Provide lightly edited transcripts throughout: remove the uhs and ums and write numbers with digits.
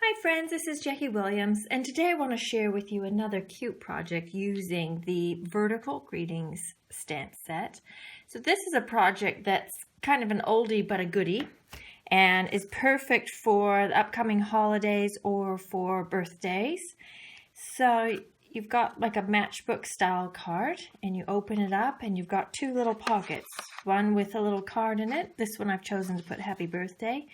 Hi friends, this is Jackie Williams, and today I want to share with you another cute project using the vertical greetings stamp set. So this is a project that's kind of an oldie but a goodie and is perfect for the upcoming holidays or for birthdays. So you've got like a matchbook style card and you open it up and you've got two little pockets, one with a little card in it. This one I've chosen to put happy birthday.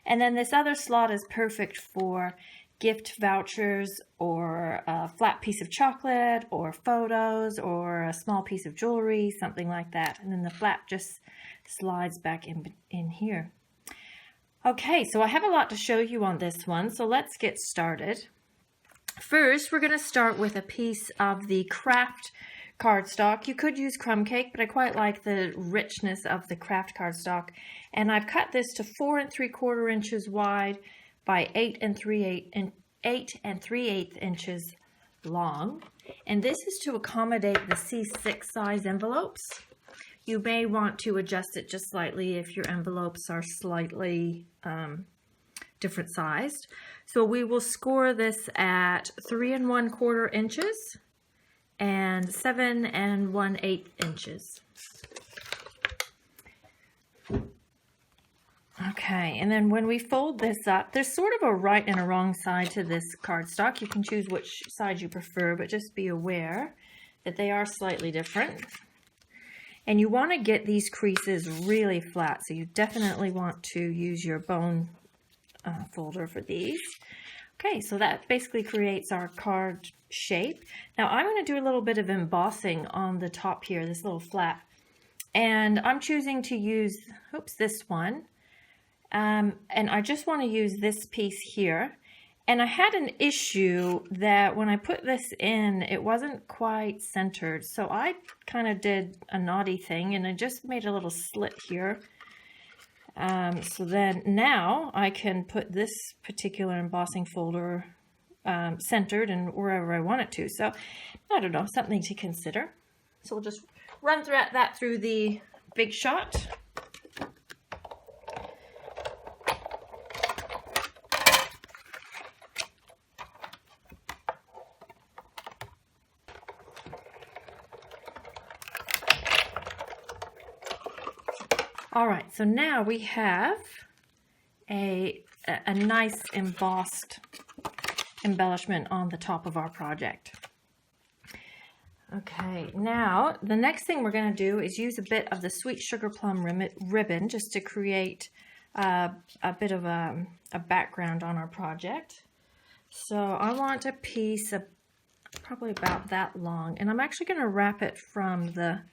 And then this other slot is perfect for gift vouchers or a flat piece of chocolate or photos or a small piece of jewelry, something like that. And then the flap just slides back in here. Okay, so I have a lot to show you on this one, so let's get started. First, we're going to start with a piece of the craft cardstock. You could use crumb cake, but I quite like the richness of the craft cardstock. And I've cut this to 4 3/4 inches wide by 8 3/8 inches long. And this is to accommodate the C6 size envelopes. You may want to adjust it just slightly if your envelopes are slightly different sized. So we will score this at 3 1/4 inches and 7 1/8 inches. Okay, and then when we fold this up, there's sort of a right and a wrong side to this cardstock. You can choose which side you prefer, but just be aware that they are slightly different. And you want to get these creases really flat, so you definitely want to use your bone folder for these. Okay, so that basically creates our card shape. Now I'm going to do a little bit of embossing on the top here, this little flap. And I'm choosing to use, this one. And I just want to use this piece here. And I had an issue that when I put this in, it wasn't quite centered. So I kind of did a naughty thing and I just made a little slit here. So then now I can put this particular embossing folder centered and wherever I want it to. So I don't know, something to consider. So we'll just run that through the Big Shot. All right, so now we have a nice embossed embellishment on the top of our project. Okay, now the next thing we're going to do is use a bit of the Sweet Sugar Plum ribbon just to create a bit of a background on our project. So I want a piece of probably about that long, and I'm actually going to wrap it from the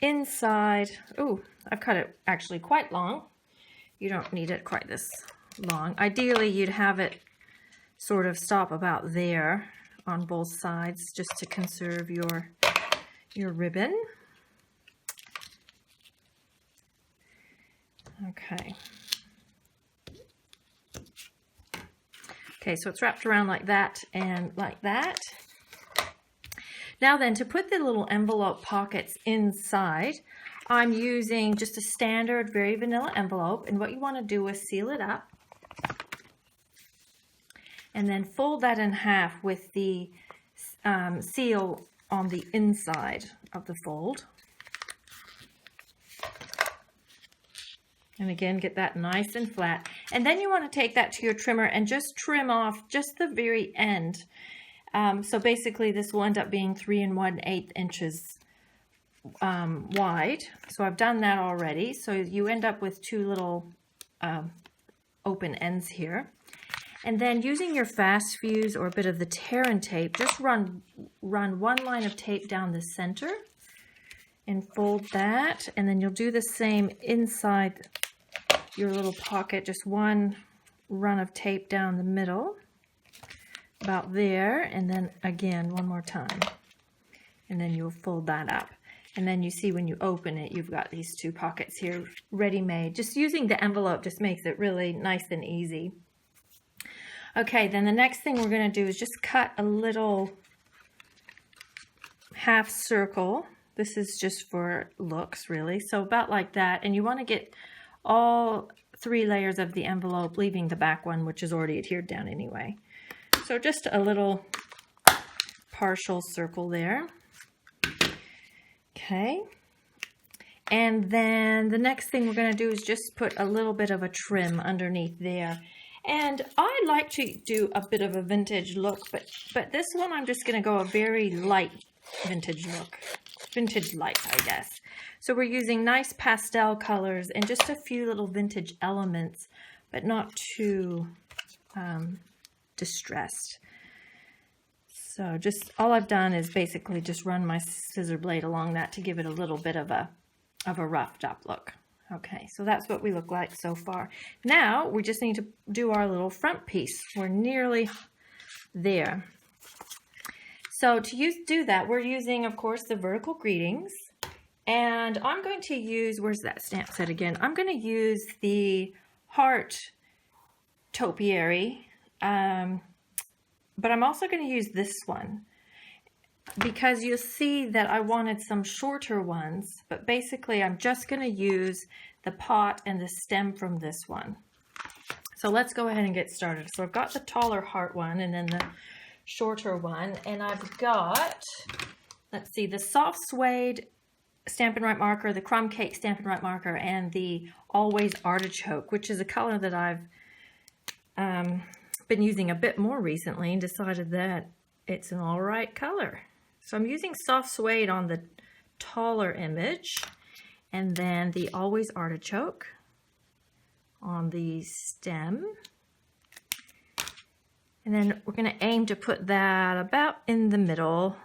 inside. Oh, I've cut it actually quite long. You don't need it quite this long. Ideally, you'd have it sort of stop about there on both sides just to conserve your ribbon. Okay. Okay, so it's wrapped around like that and like that. Now then, to put the little envelope pockets inside, I'm using just a standard, very vanilla envelope. And what you want to do is seal it up. And then fold that in half with the seal on the inside of the fold. And again, get that nice and flat. And then you want to take that to your trimmer and just trim off just the very end. So basically this will end up being 3 1/8 inches wide. So I've done that already. So you end up with two little open ends here. And then using your fast fuse or a bit of the tear and tape, just run one line of tape down the center and fold that. And then you'll do the same inside your little pocket, just one run of tape down the middle, about there, and then again one more time. And then you'll fold that up. And then you see when you open it, you've got these two pockets here ready-made. Just using the envelope just makes it really nice and easy. Okay, then the next thing we're going to do is just cut a little half circle. This is just for looks, really. So about like that. And you want to get all 3 layers of the envelope, leaving the back one, which is already adhered down anyway. So just a little partial circle there. Okay. And then the next thing we're going to do is just put a little bit of a trim underneath there. And I like to do a bit of a vintage look, but this one I'm just going to go a very light vintage look. Vintage light, I guess. So we're using nice pastel colors and just a few little vintage elements, but not too distressed. So just all I've done is basically just run my scissor blade along that to give it a little bit of a roughed up look. Okay, so that's what we look like so far. Now we just need to do our little front piece. We're nearly there. So to do that, we're using, of course, the vertical greetings. And I'm going to use, where's that stamp set again? I'm going to use the heart topiary, but I'm also going to use this one, because you'll see that I wanted some shorter ones, but basically I'm just going to use the pot and the stem from this one. So let's go ahead and get started. So I've got the taller heart one and then the shorter one, and I've got, let's see, the soft suede Stampin' Right marker, the crumb cake Stampin' Right marker, and the always artichoke, which is a color that I've been using a bit more recently and decided that it's an all right color. So I'm using soft suede on the taller image, and then the always artichoke on the stem. And then we're going to aim to put that about in the middle.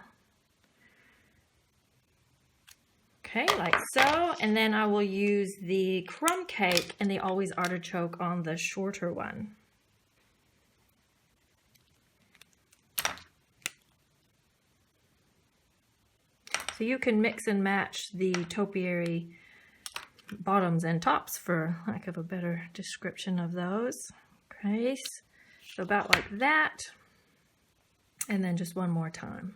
Okay, like so. And then I will use the crumb cake and the always artichoke on the shorter one. So you can mix and match the topiary bottoms and tops, for lack of a better description of those. Okay, so about like that. And then just one more time.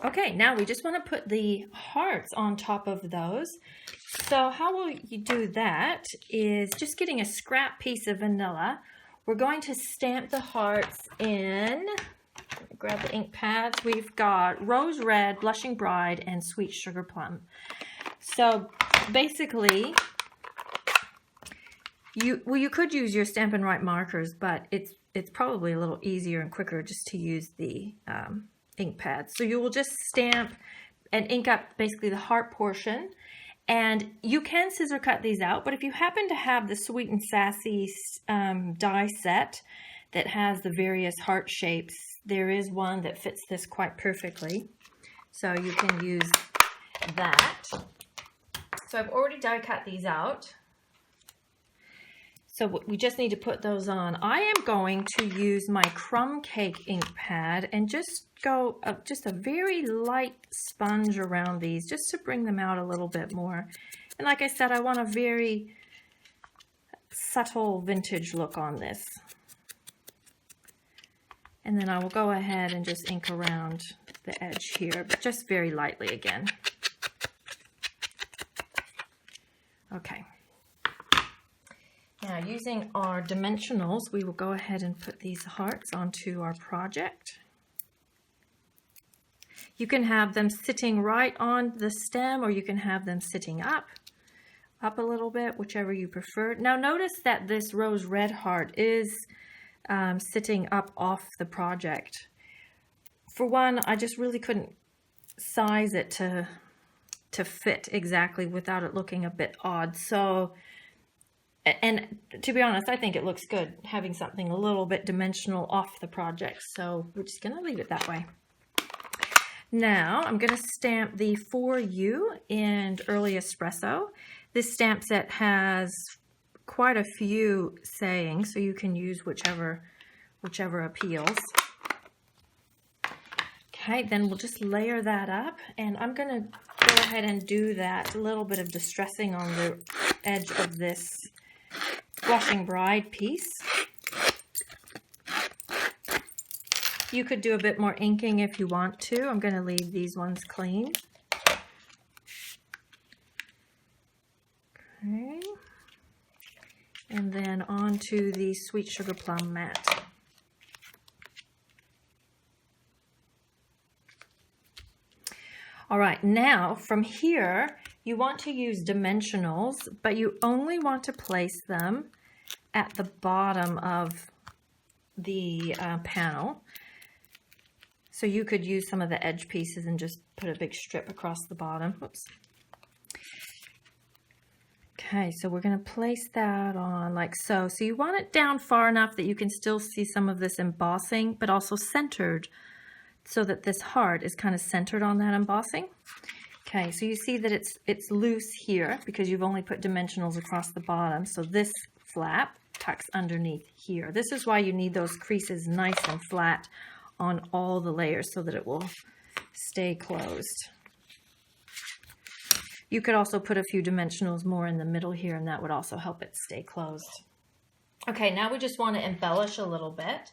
Okay, now we just want to put the hearts on top of those. So how will you do that is just getting a scrap piece of vanilla. We're going to stamp the hearts in, grab the ink pads. We've got Rose Red, Blushing Bride, and Sweet Sugar Plum. So basically, you could use your Stampin' Right markers, but it's probably a little easier and quicker just to use the ink pads. So you will just stamp and ink up basically the heart portion, and you can scissor cut these out, but if you happen to have the Sweet and Sassy die set that has the various heart shapes, there is one that fits this quite perfectly, so you can use that. So I've already die cut these out. So we just need to put those on. I am going to use my crumb cake ink pad and just go just a very light sponge around these, just to bring them out a little bit more. And like I said, I want a very subtle vintage look on this. And then I will go ahead and just ink around the edge here, but just very lightly again. Okay. Now, using our dimensionals, we will go ahead and put these hearts onto our project. You can have them sitting right on the stem, or you can have them sitting up a little bit, whichever you prefer. Now, notice that this rose red heart is sitting up off the project. For one, I just really couldn't size it to fit exactly without it looking a bit odd. So, and to be honest, I think it looks good having something a little bit dimensional off the project. So we're just going to leave it that way. Now I'm going to stamp the For You in Early Espresso. This stamp set has quite a few sayings, so you can use whichever appeals. Okay, then we'll just layer that up, and I'm going to go ahead and do that little bit of distressing on the edge of this Blushing Bride piece. You could do a bit more inking if you want to. I'm going to leave these ones clean. Okay. And then on to the Sweet Sugar Plum mat. All right, now from here, you want to use dimensionals, but you only want to place them at the bottom of the panel. So you could use some of the edge pieces and just put a big strip across the bottom. Oops. Okay, so we're going to place that on like so. So you want it down far enough that you can still see some of this embossing, but also centered so that this heart is kind of centered on that embossing. Okay, so you see that it's loose here because you've only put dimensionals across the bottom. So this flap tucks underneath here. This is why you need those creases nice and flat on all the layers so that it will stay closed. You could also put a few dimensionals more in the middle here, and that would also help it stay closed. Okay, now we just want to embellish a little bit.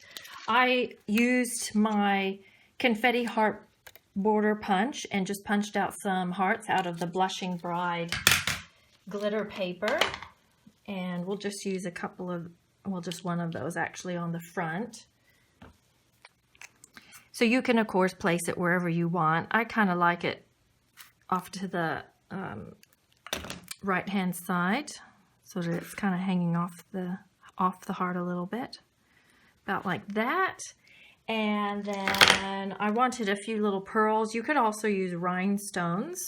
I used my confetti heart border punch and just punched out some hearts out of the Blushing Bride glitter paper. And we'll just use a couple of, well, just one of those actually on the front. So you can, of course, place it wherever you want. I kind of like it off to the right-hand side so that it's kind of hanging off the heart a little bit, about like that. And then I wanted a few little pearls. You could also use rhinestones,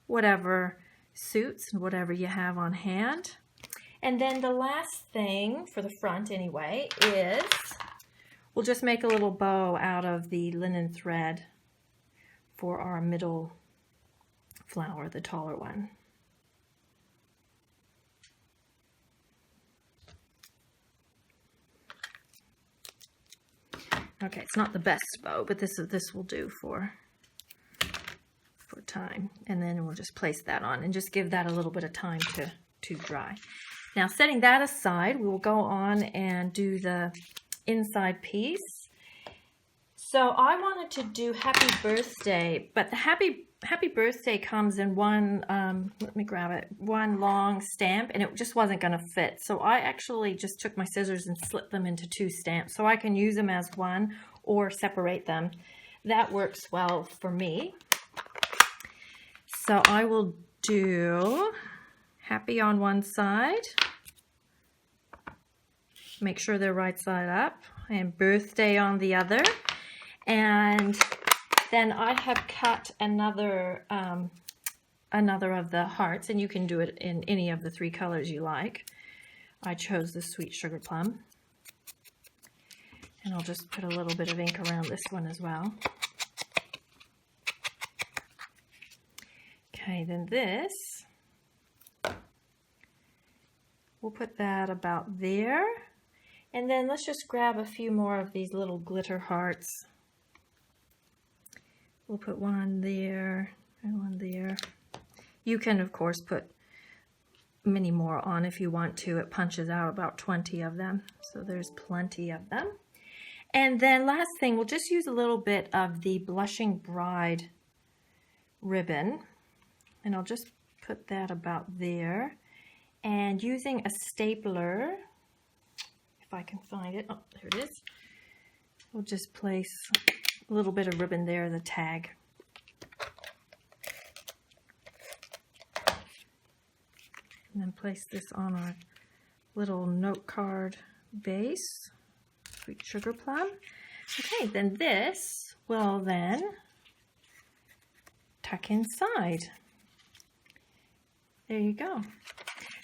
whatever suits, whatever you have on hand. And then the last thing for the front anyway is we'll just make a little bow out of the linen thread for our middle flower, the taller one. Okay, it's not the best bow, but this will do for time. And then we'll just place that on and just give that a little bit of time to dry. Now, setting that aside, we will go on and do the inside piece. So I wanted to do Happy Birthday, but the Happy Birthday comes in one, let me grab it, one long stamp, and it just wasn't going to fit. So I actually just took my scissors and slit them into 2 stamps so I can use them as one or separate them. That works well for me. So I will do Happy on one side, make sure they're right side up, and Birthday on the other. And then I have cut another of the hearts, and you can do it in any of the 3 colors you like. I chose the Sweet Sugar Plum. And I'll just put a little bit of ink around this one as well. Okay, then this, we'll put that about there. And then let's just grab a few more of these little glitter hearts. We'll put one there and one there. You can, of course, put many more on if you want to. It punches out about 20 of them, so there's plenty of them. And then last thing, we'll just use a little bit of the Blushing Bride ribbon, and I'll just put that about there. And using a stapler, if I can find it, oh, there it is, we'll just place a little bit of ribbon there, the tag. And then place this on our little note card base, Sweet Sugar Plum. Okay, then this will then tuck inside. There you go.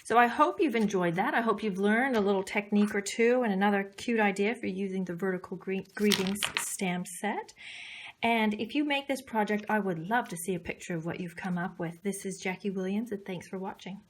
So I hope you've enjoyed that. I hope you've learned a little technique or two and another cute idea for using the Vertical Greetings stamp set. And if you make this project, I would love to see a picture of what you've come up with. This is Jackie Williams, and thanks for watching.